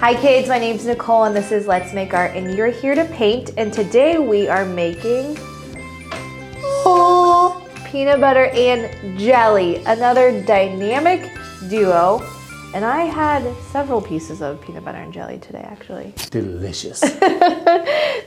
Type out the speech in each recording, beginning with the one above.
Hi kids, my name's Nicole and this is Let's Make Art and you're here to paint, and today we are making peanut butter and jelly, another dynamic duo. And I had several pieces of peanut butter and jelly today actually. Delicious.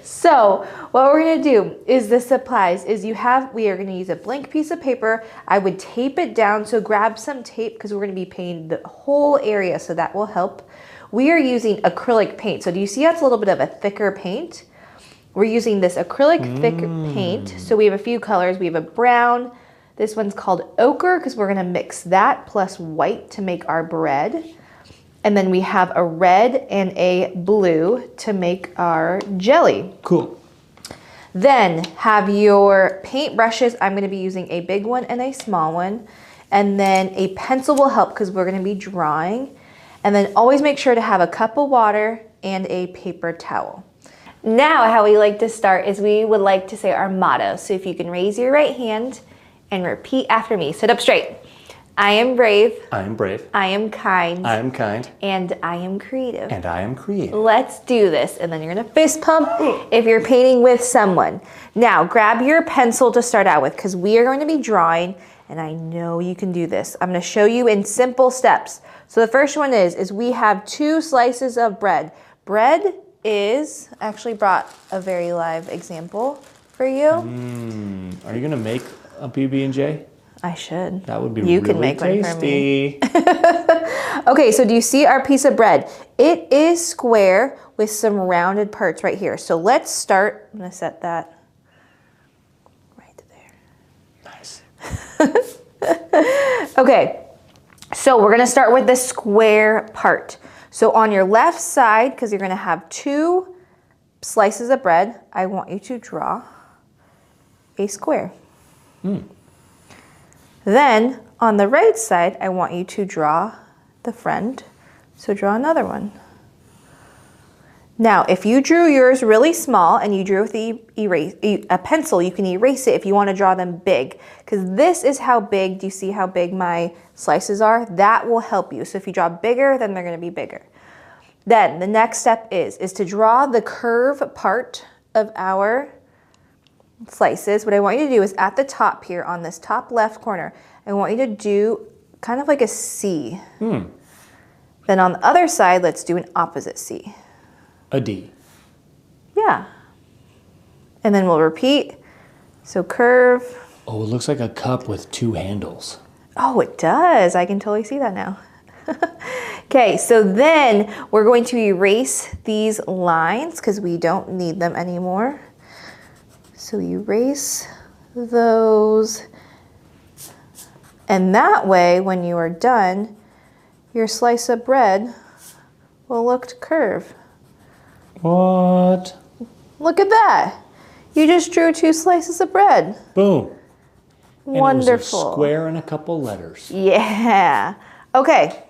So what we're gonna do is the supplies is we are gonna use a blank piece of paper. I would tape it down, so grab some tape because we're gonna be painting the whole area, so that will help. We are using acrylic paint. So do you see how it's a little bit of a thicker paint? We're using this acrylic thick paint. So we have a few colors. We have a brown. This one's called ochre because we're gonna mix that plus white to make our bread. And then we have a red and a blue to make our jelly. Cool. Then have your paint brushes. I'm gonna be using a big one and a small one. And then a pencil will help because we're gonna be drawing. And then always make sure to have a cup of water and a paper towel. Now, how we like to start is we would like to say our motto. So if you can raise your right hand and repeat after me. Sit up straight. I am brave. I am brave. I am kind. I am kind. And I am creative. And I am creative. Let's do this. And then you're gonna fist pump if you're painting with someone. Now, grab your pencil to start out with because we are going to be drawing, and I know you can do this. I'm gonna show you in simple steps. So the first one is we have 2 slices of bread. Bread is, I actually brought a very live example for you. Are you gonna make a PB&J? I should. That would be you really can make tasty. One for me. Okay, so do you see our piece of bread? It is square with some rounded parts right here. So let's start. I'm gonna set that right there. Nice. Okay, so we're gonna start with the square part. So on your left side, because you're gonna have 2 slices of bread, I want you to draw a square. Then on the right side, I want you to draw the friend. So draw another one. Now, if you drew yours really small and you drew with a pencil, you can erase it if you want to draw them big. Because this is how big, do you see how big my slices are? That will help you. So if you draw bigger, then they're going to be bigger. Then the next step is to draw the curve part of our slices. What I want you to do is at the top here on this top left corner, I want you to do kind of like a C. Then on the other side, let's do an opposite C. A D. Yeah. And then we'll repeat. So curve. Oh, it looks like a cup with 2 handles. Oh, it does. I can totally see that now. Okay, so then we're going to erase these lines because we don't need them anymore. So erase those. And that way, when you are done, your slice of bread will look curved. What? Look at that. You just drew 2 slices of bread. Boom. Wonderful. And it was a square and a couple letters. Yeah. Okay.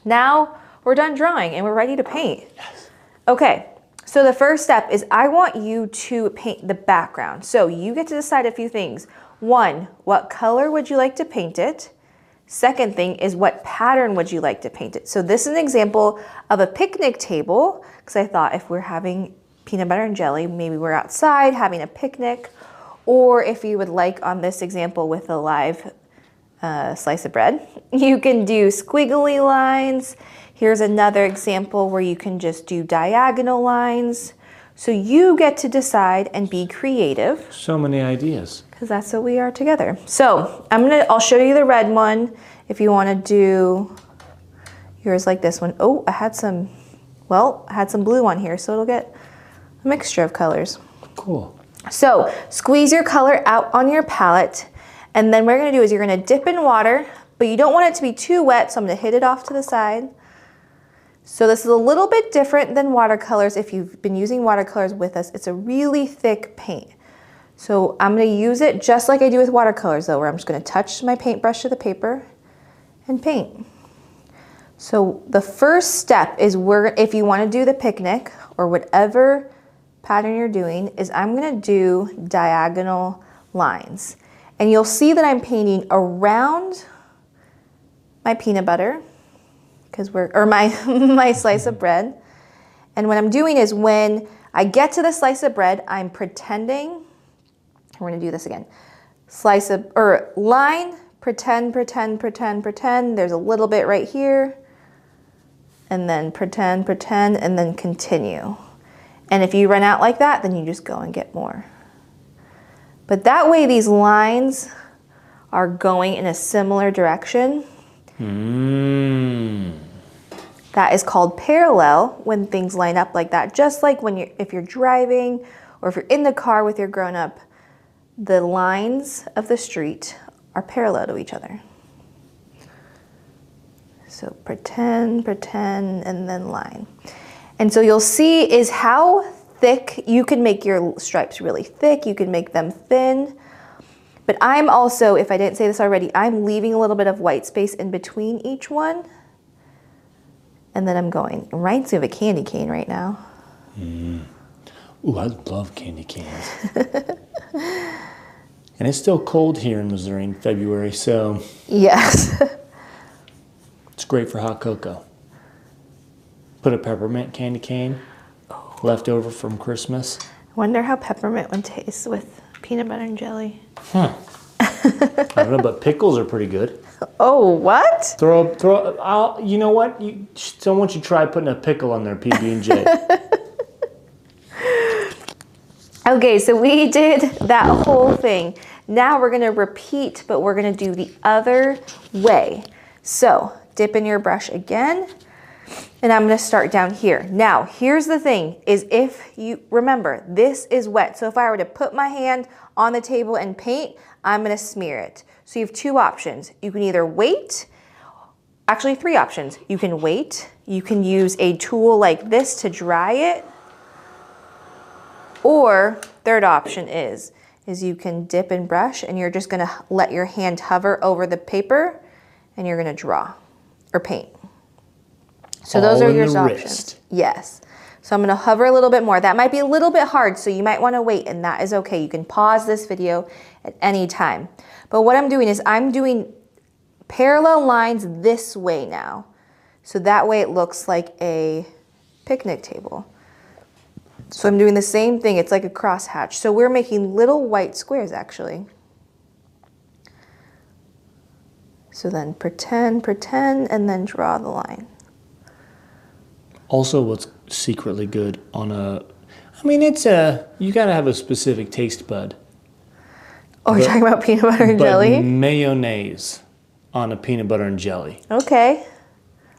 Now we're done drawing and we're ready to paint. Yes. Okay. So the first step is I want you to paint the background. So you get to decide a few things. 1, what color would you like to paint it? Second thing is what pattern would you like to paint it? So this is an example of a picnic table because I thought if we're having peanut butter and jelly, maybe we're outside having a picnic, or if you would like on this example with a live slice of bread, you can do squiggly lines. Here's another example where you can just do diagonal lines. So you get to decide and be creative. So many ideas. Because that's what we are together. So I'll show you the red one if you want to do yours like this one. Oh, I had some blue on here, so it'll get a mixture of colors. Cool. So squeeze your color out on your palette, and then what you're gonna do is you're gonna dip in water, but you don't want it to be too wet, so I'm gonna hit it off to the side. So this is a little bit different than watercolors. If you've been using watercolors with us, it's a really thick paint. So I'm gonna use it just like I do with watercolors though, where I'm just gonna touch my paintbrush to the paper and paint. So the first step is if you wanna do the picnic or whatever pattern you're doing, is I'm gonna do diagonal lines. And you'll see that I'm painting around my peanut butter, because or my, my slice of bread. And what I'm doing is when I get to the slice of bread, I'm pretending, we're gonna do this again. Line, pretend, there's a little bit right here. And then pretend, and then continue. And if you run out like that, then you just go and get more. But that way these lines are going in a similar direction. That is called parallel when things line up like that. Just like if you're driving or if you're in the car with your grown-up, the lines of the street are parallel to each other. So pretend, and then line. And so you'll see is how thick, you can make your stripes really thick, you can make them thin. But I'm also, if I didn't say this already, I'm leaving a little bit of white space in between each one. And then I'm going, it reminds me of a candy cane right now. Ooh, I love candy canes. And it's still cold here in Missouri in February, so. Yes. It's great for hot cocoa. Put a peppermint candy cane, left over from Christmas. I wonder how peppermint would taste with peanut butter and jelly. I don't know, but pickles are pretty good. Oh, what? You know what? Don't want you to try putting a pickle on their PB&J. Okay, so we did that whole thing. Now we're gonna repeat, but we're gonna do the other way. So dip in your brush again, and I'm gonna start down here. Now, here's the thing, is if you, remember, this is wet. So if I were to put my hand on the table and paint, I'm gonna smear it. So you have two options. You can either wait, actually three options. You can wait, you can use a tool like this to dry it, or third option is you can dip and brush and you're just gonna let your hand hover over the paper and you're gonna draw or paint. So those are your options. Yes. So I'm gonna hover a little bit more. That might be a little bit hard, so you might wanna wait, and that is okay. You can pause this video at any time. But what I'm doing is I'm doing parallel lines this way now. So that way it looks like a picnic table. So I'm doing the same thing. It's like a crosshatch. So we're making little white squares actually. So then pretend, and then draw the line. Also, what's secretly good on you gotta have a specific taste bud. Oh, you're talking about peanut butter and jelly? Mayonnaise on a peanut butter and jelly. Okay,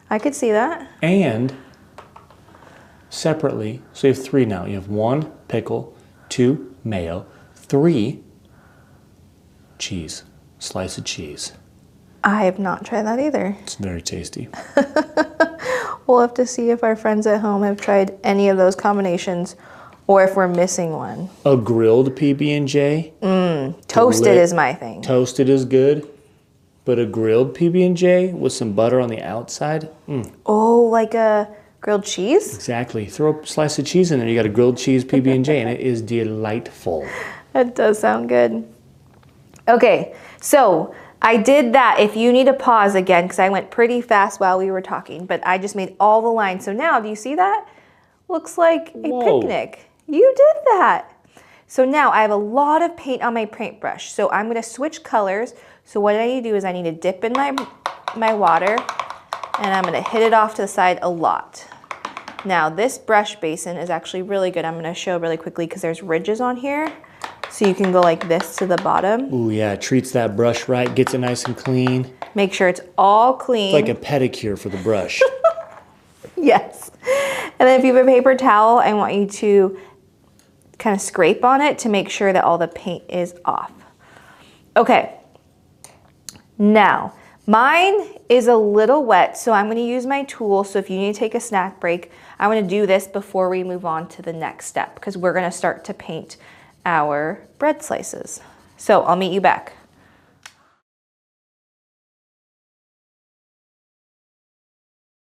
I could see that. And separately, so you have three now. You have 1, pickle, 2, mayo, 3, cheese, slice of cheese. I have not tried that either. It's very tasty. We'll have to see if our friends at home have tried any of those combinations or if we're missing one. A grilled PB&J. Toasted is my thing. Toasted is good, but a grilled PB&J with some butter on the outside. Oh, like a grilled cheese? Exactly. Throw a slice of cheese in there. You got a grilled cheese PB&J, and it is delightful. That does sound good. Okay, so I did that. If you need to pause again, because I went pretty fast while we were talking, but I just made all the lines. So now, do you see that? Looks like a picnic. You did that. So now I have a lot of paint on my paintbrush. So I'm gonna switch colors. So what I need to do is I need to dip in my water, and I'm gonna hit it off to the side a lot. Now this brush basin is actually really good. I'm gonna show really quickly because there's ridges on here. So you can go like this to the bottom. Ooh, yeah, it treats that brush right, gets it nice and clean. Make sure it's all clean. It's like a pedicure for the brush. Yes. And then if you have a paper towel, I want you to kind of scrape on it to make sure that all the paint is off. Okay. Now, mine is a little wet, so I'm gonna use my tool. So if you need to take a snack break, I'm gonna do this before we move on to the next step because we're gonna start to paint our bread slices. So I'll meet you back.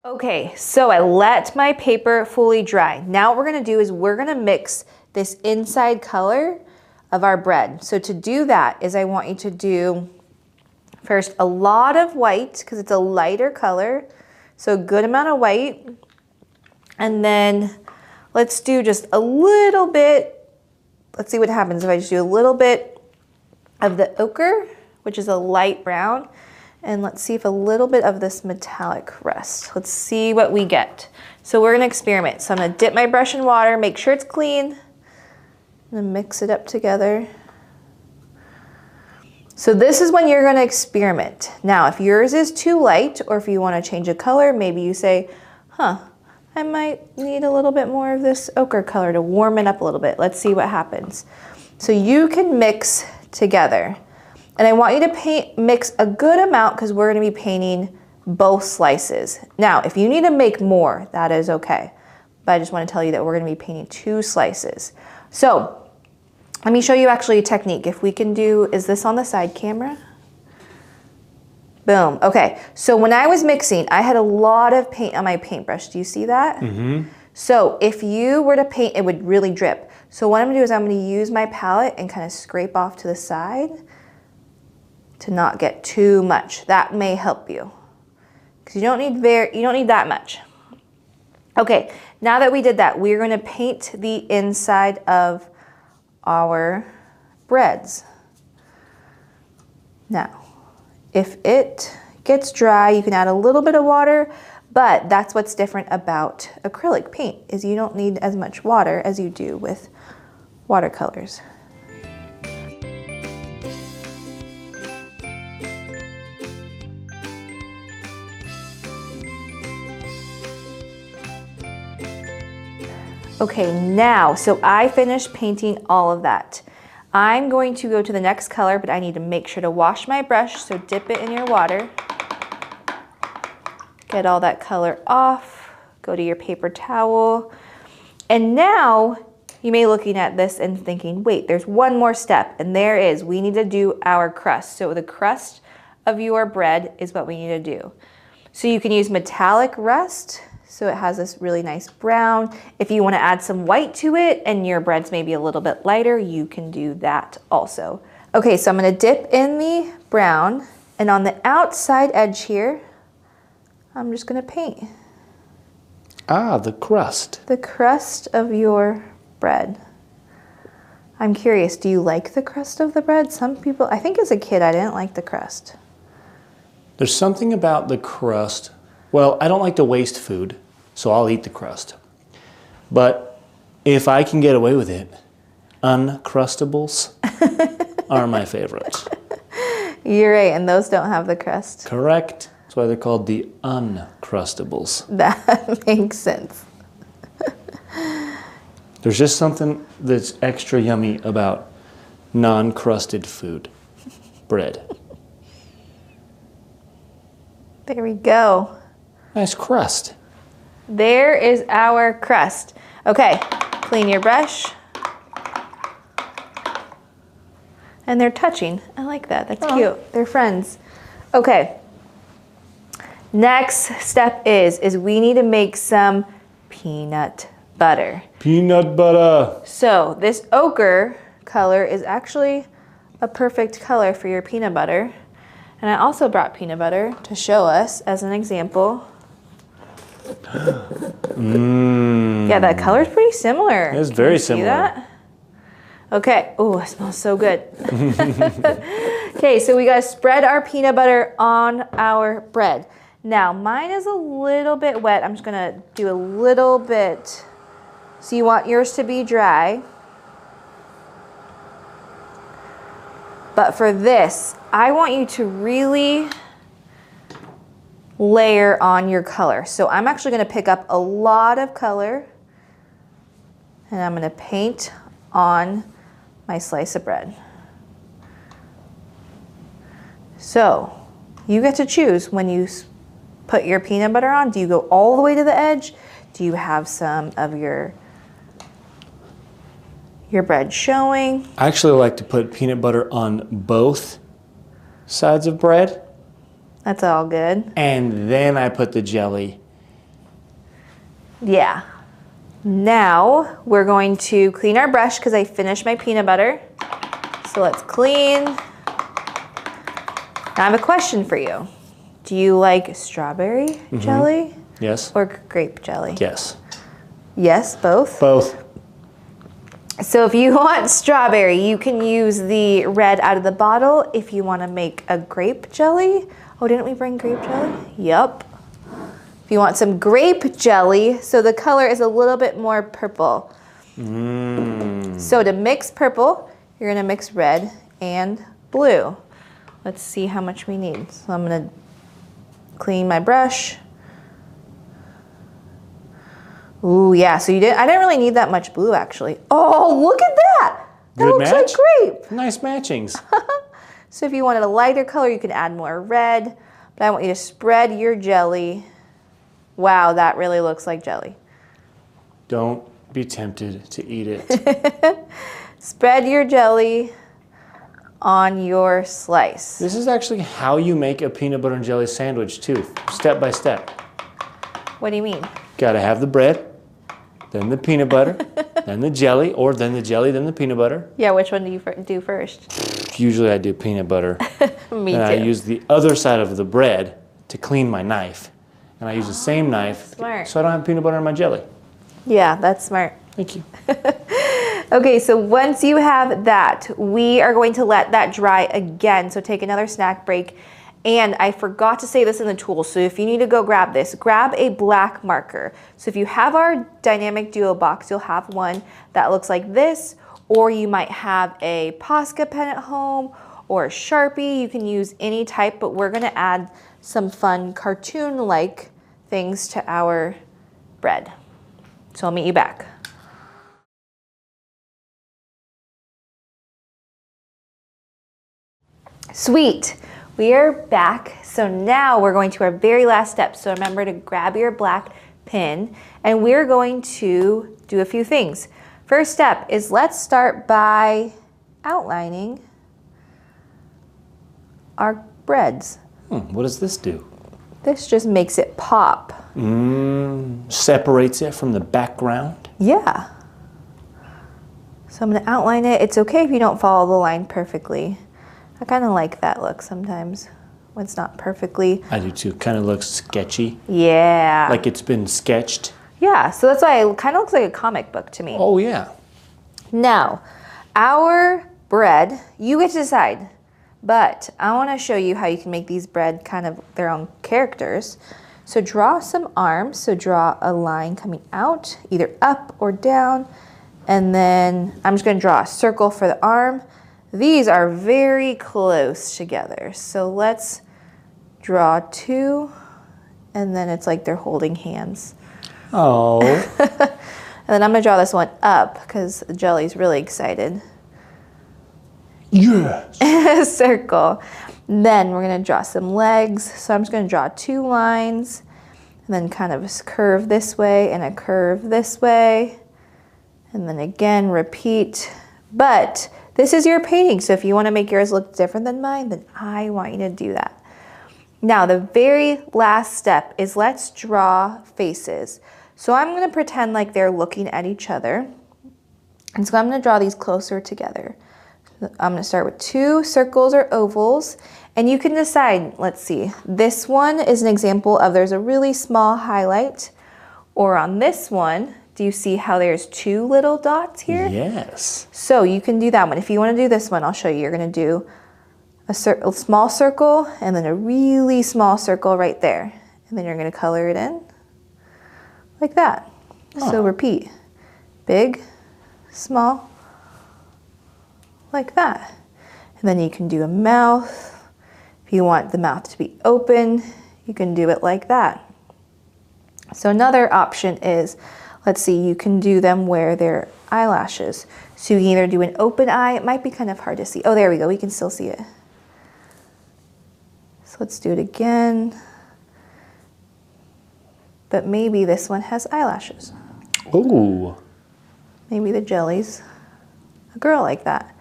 Okay, so I let my paper fully dry. Now what we're gonna do is we're gonna mix this inside color of our bread. So to do that is I want you to do first a lot of white because it's a lighter color. So a good amount of white. And then let's do just a little bit. Let's see what happens if I just do a little bit of the ochre, which is a light brown. And let's see if a little bit of this metallic rust. Let's see what we get. So we're gonna experiment. So I'm gonna dip my brush in water, make sure it's clean, and then mix it up together. So this is when you're gonna experiment. Now, if yours is too light, or if you wanna change a color, maybe you say, I might need a little bit more of this ochre color to warm it up a little bit. Let's see what happens. So you can mix together. And I want you to mix a good amount because we're gonna be painting both slices. Now, if you need to make more, that is okay. But I just wanna tell you that we're gonna be painting 2 slices. So, let me show you actually a technique. If we can do, is this on the side camera? Boom, okay. So when I was mixing, I had a lot of paint on my paintbrush. Do you see that? Mm-hmm. So if you were to paint, it would really drip. So what I'm gonna do is I'm gonna use my palette and kind of scrape off to the side to not get too much. That may help you. Because you don't need that much. Okay, now that we did that, we're gonna paint the inside of our breads. Now, if it gets dry, you can add a little bit of water, but that's what's different about acrylic paint, is you don't need as much water as you do with watercolors. Okay, now, so I finished painting all of that. I'm going to go to the next color, but I need to make sure to wash my brush, so dip it in your water. Get all that color off, go to your paper towel. And now, you may be looking at this and thinking, wait, there's one more step, and there is, we need to do our crust. So the crust of your bread is what we need to do. So you can use metallic rust, so it has this really nice brown. If you want to add some white to it and your bread's maybe a little bit lighter, you can do that also. Okay, so I'm going to dip in the brown, and on the outside edge here, I'm just going to paint. Ah, the crust. The crust of your bread. I'm curious, do you like the crust of the bread? Some people, I think as a kid, I didn't like the crust. There's something about the crust. Well, I don't like to waste food, so I'll eat the crust. But if I can get away with it, Uncrustables are my favorites. You're right, and those don't have the crust. Correct. That's why they're called the Uncrustables. That makes sense. There's just something that's extra yummy about non-crusted food. Bread. There we go. Nice crust. There is our crust. Okay, clean your brush. And they're touching. I like that. That's cute. They're friends. Okay. Next step is we need to make some peanut butter. Peanut butter. So this ochre color is actually a perfect color for your peanut butter. And I also brought peanut butter to show us as an example. Yeah, that color's pretty similar. It's very similar. See that? Okay. Oh, it smells so good. Okay, so we gotta spread our peanut butter on our bread. Now, mine is a little bit wet. I'm just gonna do a little bit. So you want yours to be dry. But for this, I want you to really layer on your color. So I'm actually gonna pick up a lot of color and I'm gonna paint on my slice of bread. So you get to choose when you put your peanut butter on. Do you go all the way to the edge? Do you have some of your bread showing? I actually like to put peanut butter on both sides of bread. That's all good. And then I put the jelly. Yeah. Now we're going to clean our brush because I finished my peanut butter. So let's clean. Now I have a question for you. Do you like strawberry jelly? Yes. Or grape jelly? Yes. Yes, both? Both. So if you want strawberry, you can use the red out of the bottle. If you want to make a grape jelly. Oh, didn't we bring grape jelly? Yep. If you want some grape jelly, so the color is a little bit more purple. So to mix purple, you're going to mix red and blue. Let's see how much we need. So I'm going to clean my brush. Ooh, yeah, so I didn't really need that much blue actually. Oh, look at that. That Good looks match? like grape. Nice matchings. So if you wanted a lighter color, you can add more red, but I want you to spread your jelly. Wow, that really looks like jelly. Don't be tempted to eat it. Spread your jelly on your slice. This is actually how you make a peanut butter and jelly sandwich too, step by step. What do you mean? Gotta have the bread, then the peanut butter, then the jelly, or then the jelly, then the peanut butter. Yeah, which one do you do first? Usually I do peanut butter. Me and too. I use the other side of the bread to clean my knife. And I use the same knife smart. so I don't have peanut butter in my jelly. Yeah, that's smart. Thank you. Okay, so once you have that, we are going to let that dry again. So take another snack break. And I forgot to say this in the tools, so if you need to go grab this, grab a black marker. So if you have our Dynamic Duo box, you'll have one that looks like this, or you might have a Posca pen at home, or a Sharpie. You can use any type, but we're gonna add some fun cartoon-like things to our bread. So I'll meet you back. Sweet. We are back. So now we're going to our very last step. So remember to grab your black pen and we're going to do a few things. First step is let's start by outlining our breads. What does this do? This just makes it pop. Separates it from the background. Yeah. So I'm going to outline it. It's okay if you don't follow the line perfectly. I kind of like that look sometimes when it's not perfectly. I do too. Kind of looks sketchy. Yeah. Like it's been sketched. Yeah, so that's why it kind of looks like a comic book to me. Oh, yeah. Now, our bread, you get to decide, but I want to show you how you can make these bread kind of their own characters. So draw some arms. So draw a line coming out, either up or down, and then I'm just going to draw a circle for the arm. These are very close together. So let's draw two, and then it's like they're holding hands. Oh. And then I'm gonna draw this one up because Jelly's really excited. Yes. Circle. Then we're gonna draw some legs. So I'm just gonna draw two lines, and then kind of a curve this way and a curve this way. And then again, repeat. But this is your painting, so if you want to make yours look different than mine, then I want you to do that. Now, the very last step is let's draw faces. So I'm going to pretend like they're looking at each other. And so I'm going to draw these closer together. I'm going to start with two circles or ovals, and you can decide, let's see, this one is an example of there's a really small highlight, or on this one, do you see how there's two little dots here? Yes. So you can do that one. If you want to do this one, I'll show you. You're going to do a small circle and then a really small circle right there. And then you're going to color it in like that. Oh. So repeat. Big, small, like that. And then you can do a mouth. If you want the mouth to be open, you can do it like that. So another option is, let's see, you can do them where they're eyelashes. So you can either do an open eye. It might be kind of hard to see. Oh, there we go. We can still see it. So let's do it again. But maybe this one has eyelashes. Ooh. Maybe the Jelly's a girl like that.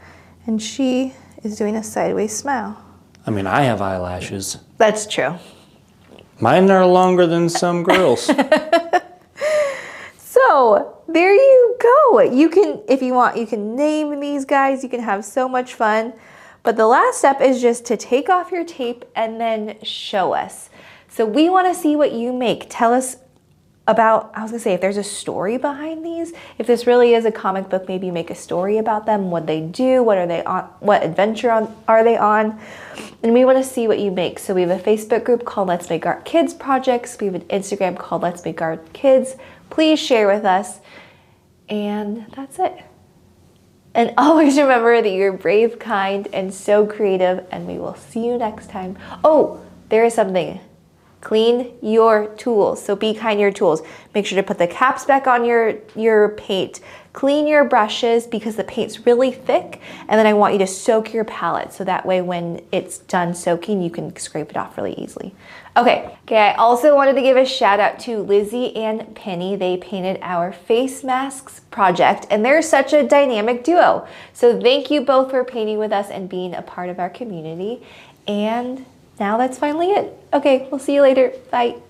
And she is doing a sideways smile. I mean, I have eyelashes. That's true. Mine are longer than some girls. So there you go. You can, if you want, you can name these guys. You can have so much fun. But the last step is just to take off your tape and then show us. So we want to see what you make. Tell us about, I was gonna say, if there's a story behind these, if this really is a comic book, maybe make a story about them, what they do, what are they on, what adventure are they on, and we want to see what you make. So we have a Facebook group called Let's Make Art Kids Projects. We have an Instagram called Let's Make Art Kids. Please share with us, and that's it. And always remember that you're brave, kind, and so creative, and we will see you next time. Oh, there is something. Clean your tools. So be kind to your tools. Make sure to put the caps back on your paint. Clean your brushes because the paint's really thick. And then I want you to soak your palette so that way when it's done soaking, you can scrape it off really easily. Okay, I also wanted to give a shout out to Lizzie and Penny. They painted our face masks project and they're such a dynamic duo. So thank you both for painting with us and being a part of our community. And now that's finally it. Okay, we'll see you later. Bye.